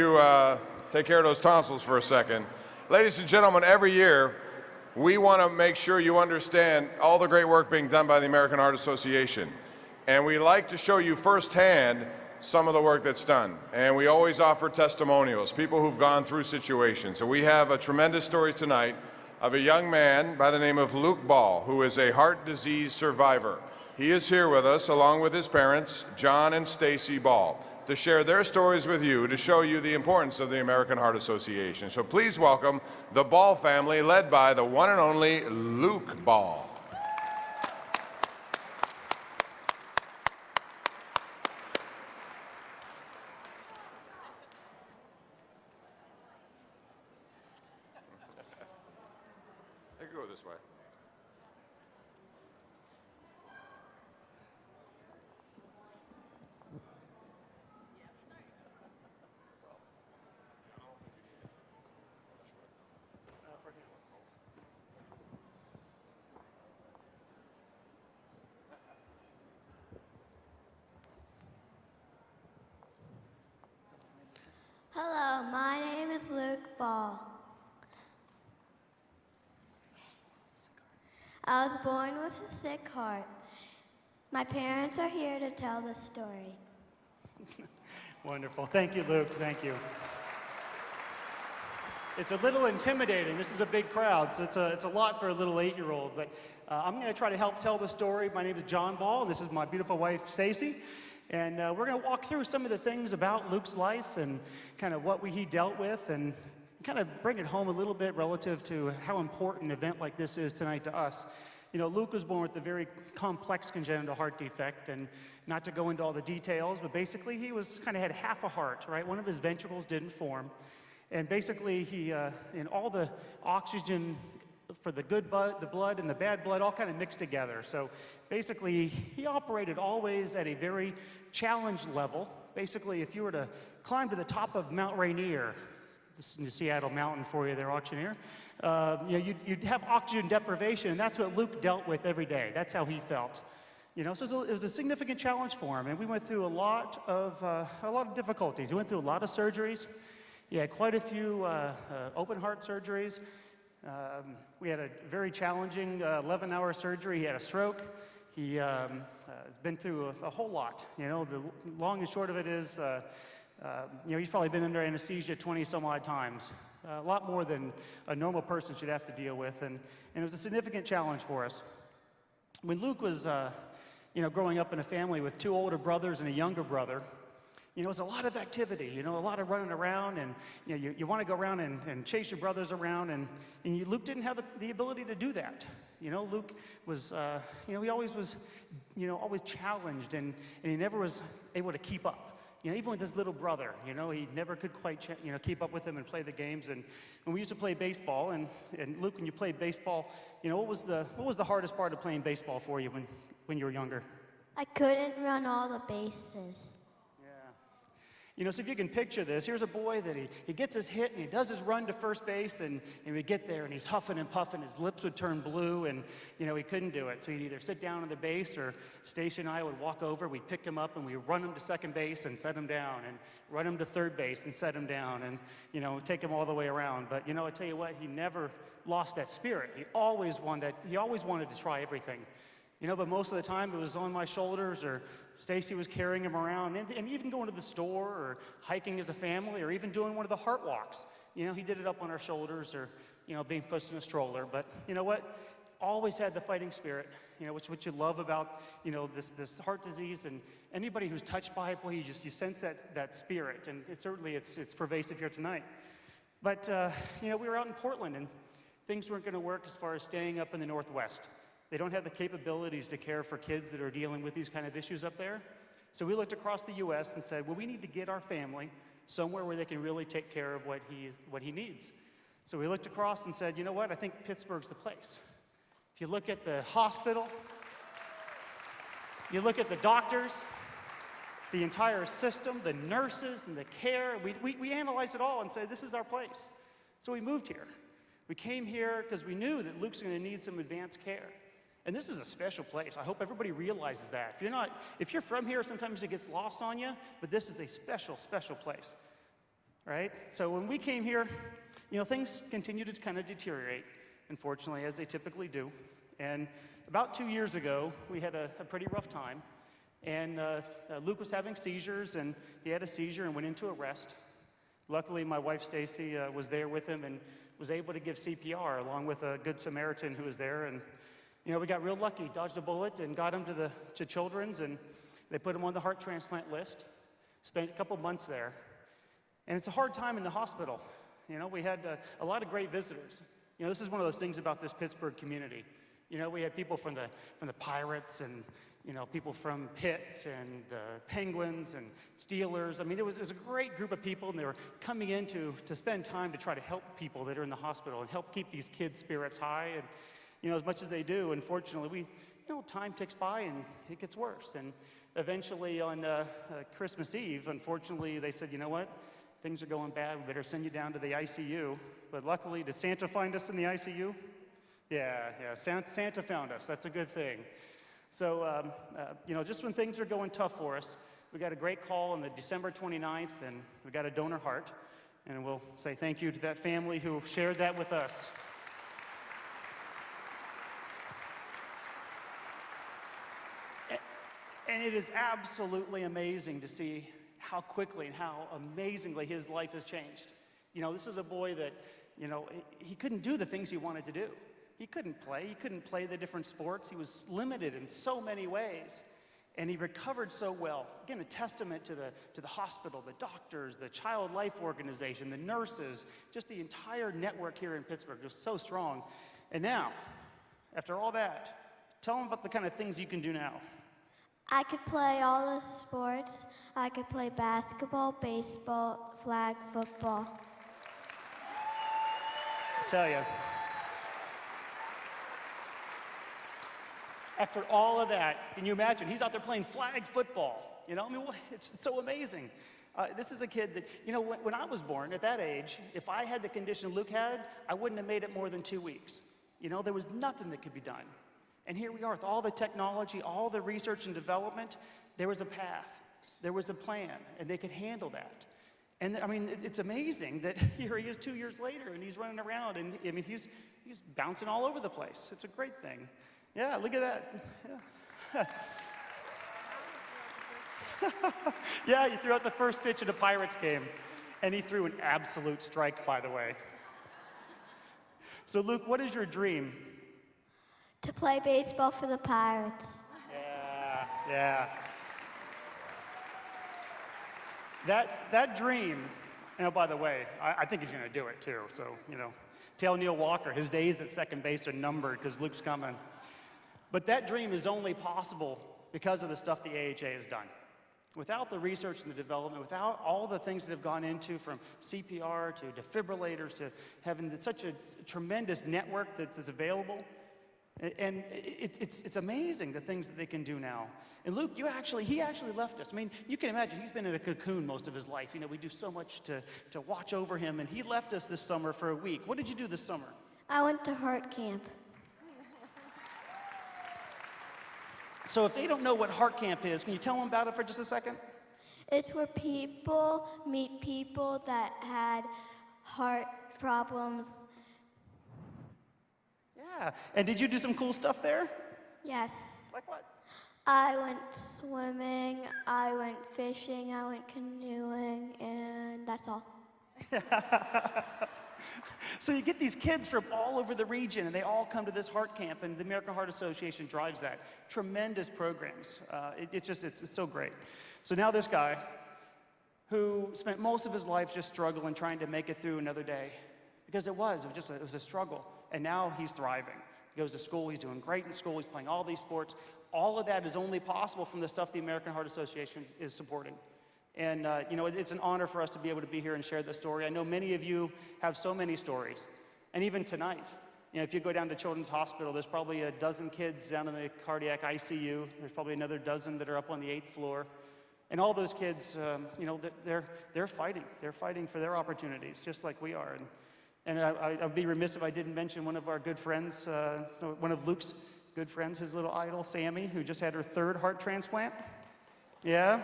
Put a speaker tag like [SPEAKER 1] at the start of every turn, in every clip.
[SPEAKER 1] You take care of those tonsils for a second. Ladies and gentlemen, every year we want to make sure you understand all the great work being done by the American Heart Association. And we like to show you firsthand some of the work that's done. And we always offer testimonials, people who've gone through situations. So we have a tremendous story tonight of a young man by the name of Luke Ball, who is a heart disease survivor. He is here with us, along with his parents, John and Stacy Ball, to share their stories with you, to show you the importance of the American Heart Association. So please welcome the Ball family, led by the one and only Luke Ball. I could go this way.
[SPEAKER 2] Hello, my name is Luke Ball. I was born with a sick heart. My parents are here to tell the story.
[SPEAKER 3] Wonderful. Thank you, Luke. Thank you. It's a little intimidating. This is a big crowd, so it's a lot for a little 8-year-old. But I'm going to try to help tell the story. My name is John Ball, and this is my beautiful wife, Stacy. And we're going to walk through some of the things about Luke's life and kind of what he dealt with and kind of bring it home a little bit relative to how important an event like this is tonight to us. You know, Luke was born with a very complex congenital heart defect, and not to go into all the details, but basically he was kind of had half a heart, right? One of his ventricles didn't form. And basically he, in all the oxygen for the good blood, the blood and the bad blood all kind of mixed together. So basically he operated always at a very challenged level. Basically, if you were to climb to the top of Mount Rainier, this is the Seattle mountain for you there, auctioneer, you'd have oxygen deprivation, and that's what Luke dealt with every day. That's how he felt. You know, so it was a significant challenge for him, and we went through a lot of difficulties. He went through a lot of surgeries. He had quite a few open heart surgeries. We had a very challenging 11-hour surgery. He had a stroke. He has been through a whole lot. You know, the long and short of it is, he's probably been under anesthesia 20-some-odd times, a lot more than a normal person should have to deal with, and it was a significant challenge for us. When Luke was, growing up in a family with 2 older brothers and a younger brother, it was a lot of activity, a lot of running around, and you want to go around and chase your brothers around, and Luke didn't have the ability to do that. Luke was, he always was, always challenged, and he never was able to keep up. Even with his little brother, he never could quite, keep up with him and play the games. And when we used to play baseball, and Luke, when you played baseball, what was the hardest part of playing baseball for you when you were younger?
[SPEAKER 2] I couldn't run all the bases.
[SPEAKER 3] So if you can picture this, here's a boy that he gets his hit and he does his run to first base, and we get there and he's huffing and puffing, his lips would turn blue, and he couldn't do it. So he'd either sit down on the base, or Stacy and I would walk over, we'd pick him up and we'd run him to second base and set him down, and run him to third base and set him down, and take him all the way around. But I tell you what, he never lost that spirit. He always wanted to try everything. But most of the time it was on my shoulders, or Stacy was carrying him around, and even going to the store, or hiking as a family, or even doing one of the heart walks. He did it up on our shoulders, or, being pushed in a stroller. But you know what? Always had the fighting spirit, which what you love about, this heart disease, and anybody who's touched by it, boy, you sense that spirit, and it's pervasive here tonight. But, we were out in Portland, and things weren't going to work as far as staying up in the Northwest. They don't have the capabilities to care for kids that are dealing with these kind of issues up there. So we looked across the U.S. and said, well, we need to get our family somewhere where they can really take care of what he needs. So we looked across and said, you know what, I think Pittsburgh's the place. If you look at the hospital, you look at the doctors, the entire system, the nurses and the care, we analyzed it all and said, this is our place. So we moved here. We came here because we knew that Luke's going to need some advanced care. And this is a special place. I hope everybody realizes that. If you're from here, sometimes it gets lost on you, but this is a special, special place. right? So when we came here, things continued to kind of deteriorate, unfortunately, as they typically do. And about 2 years ago, we had a pretty rough time. And Luke was having seizures, and he had a seizure and went into arrest. Luckily, my wife, Stacy, was there with him and was able to give CPR along with a good Samaritan who was there. And, we got real lucky, dodged a bullet and got him to Children's, and they put him on the heart transplant list. Spent a couple months there. And it's a hard time in the hospital. We had a lot of great visitors. This is one of those things about this Pittsburgh community. We had people from the Pirates and, people from Pitt and the Penguins and Steelers. I mean, it was a great group of people, and they were coming in to spend time to try to help people that are in the hospital and help keep these kids' spirits high. And, as much as they do, unfortunately, time ticks by and it gets worse. And eventually on Christmas Eve, unfortunately, they said, you know what? Things are going bad. We better send you down to the ICU. But luckily, did Santa find us in the ICU? Yeah, Santa found us. That's a good thing. So, just when things are going tough for us, we got a great call on the December 29th, and we got a donor heart. And we'll say thank you to that family who shared that with us. And it is absolutely amazing to see how quickly and how amazingly his life has changed. This is a boy that, he couldn't do the things he wanted to do. He couldn't play the different sports. He was limited in so many ways. And he recovered so well. Again, a testament to the hospital, the doctors, the Child Life Organization, the nurses, just the entire network here in Pittsburgh. It was so strong. And now, after all that, tell them about the kind of things you can do now.
[SPEAKER 2] I could play all the sports. I could play basketball, baseball, flag football.
[SPEAKER 3] I tell you. After all of that, can you imagine? He's out there playing flag football. It's so amazing. This is a kid that, when I was born at that age, if I had the condition Luke had, I wouldn't have made it more than 2 weeks. There was nothing that could be done. And here we are with all the technology, all the research and development. There was a path. There was a plan, and they could handle that. And it's amazing that here he is 2 years later, and he's running around, and he's bouncing all over the place. It's a great thing. Yeah, look at that. Yeah. Yeah, he threw out the first pitch in a Pirates game, and he threw an absolute strike, by the way. So, Luke, what is your dream?
[SPEAKER 2] To play baseball for the Pirates.
[SPEAKER 3] Yeah. That dream, by the way, I think he's going to do it too. So, tell Neil Walker, his days at second base are numbered because Luke's coming. But that dream is only possible because of the stuff the AHA has done. Without the research and the development, without all the things that have gone into from CPR to defibrillators to having such a tremendous network that's available, and it's amazing the things that they can do now. And Luke, he actually left us. You can imagine he's been in a cocoon most of his life. We do so much to watch over him, and he left us this summer for a week. What did you do this summer?
[SPEAKER 2] I went to Heart Camp.
[SPEAKER 3] So if they don't know what Heart Camp is, can you tell them about it for just a second?
[SPEAKER 2] It's where people meet people that had heart problems.
[SPEAKER 3] Yeah. And did you do some cool stuff there?
[SPEAKER 2] Yes.
[SPEAKER 3] Like what?
[SPEAKER 2] I went swimming, I went fishing, I went canoeing, and that's all.
[SPEAKER 3] So you get these kids from all over the region, and they all come to this heart camp, and the American Heart Association drives that. Tremendous programs. It's so great. So now this guy, who spent most of his life just struggling, trying to make it through another day, because it was a struggle, and now he's thriving. He goes to school, he's doing great in school, he's playing all these sports. All of that is only possible from the stuff the American Heart Association is supporting. And, it's an honor for us to be able to be here and share this story. I know many of you have so many stories. And even tonight, if you go down to Children's Hospital, there's probably a dozen kids down in the cardiac ICU. There's probably another dozen that are up on the 8th floor. And all those kids, they're fighting. They're fighting for their opportunities, just like we are. And I'd be remiss if I didn't mention one of our good friends, one of Luke's good friends, his little idol, Sammy, who just had her 3rd heart transplant. Yeah?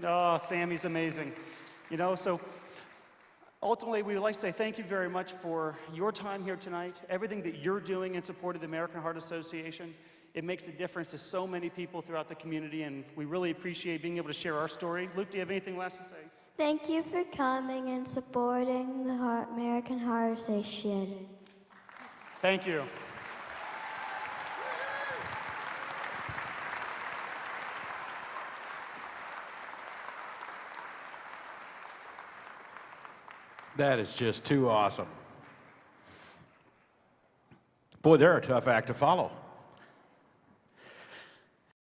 [SPEAKER 3] Oh, Sammy's amazing. So ultimately, we would like to say thank you very much for your time here tonight, everything that you're doing in support of the American Heart Association. It makes a difference to so many people throughout the community, and we really appreciate being able to share our story. Luke, do you have anything last to say?
[SPEAKER 2] Thank you for coming and supporting the American Heart Association.
[SPEAKER 3] Thank you.
[SPEAKER 4] That is just too awesome. Boy, they're a tough act to follow.